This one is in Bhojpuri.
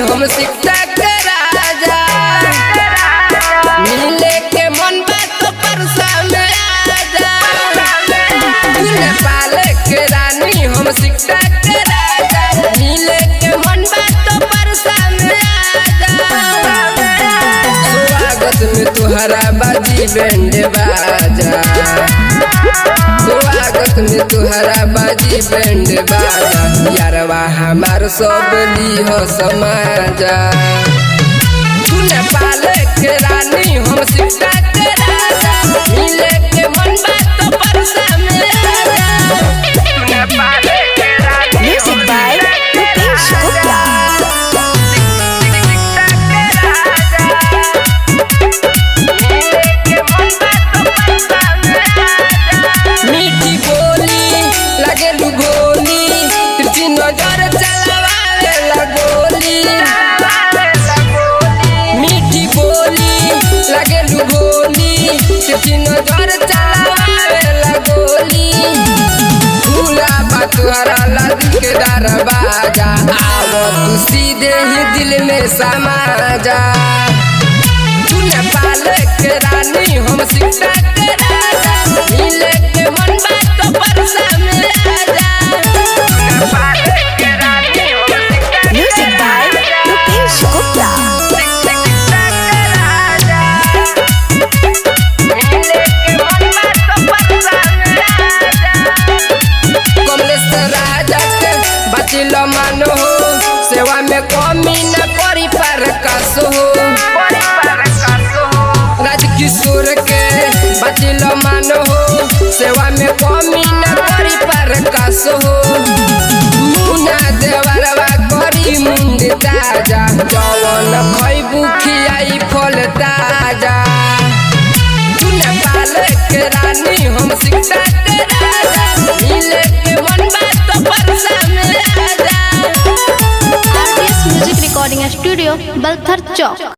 हम सिकटा के राजा मिले के मन बात तो परसा में आजा। नेपाल के रानी हम सिकटा के राजा मिले के मन बात तो परसा में आजा। स्वागत में तुहरा बाजी बैंड बाजा, स्वागत में तुहरा बाजी बैंड बाजा। यारवा हमार सब लिहो समाजा। नेपाल के रानी हम सिकटा के राजा मिले के मन बात तो परसा में आजा। नेपाल के रानी Music by Rupesh Gupta। मीठी बोली लगे लुगोली तिरछी नजर चलावे लगोली। मीठी बोली लगे लुगोली तिरछी नजर चलावे लगोली। भूला बात हरा लदी के दरवाजा आवो तू सीधे ही दिल में समा जा। नेपाल के रानी हम सिकटा के राजा मिले के मन बात तो परसा में आजा। नेपाल के रानी हम सिकटा के Music by Rupesh Gupta। Sikta के राजा मिले के मन बात तो परसा में आजा। कमलेश राजा के बचिल मानो हो सेवा में कमी न करी पर कसो हो। राजकिशोर के बचिल मानो हो सेवा में कमी न करी पर कसो हो। मुना देवरवा करी मुंड ताजा जवन खैबू खियाई फल ताजा। नेपाल के रानी हम सिकटा के राजा मिले के मन बात तो परसा में आजा। RDS Music Recording Studio, Balthar Chowk।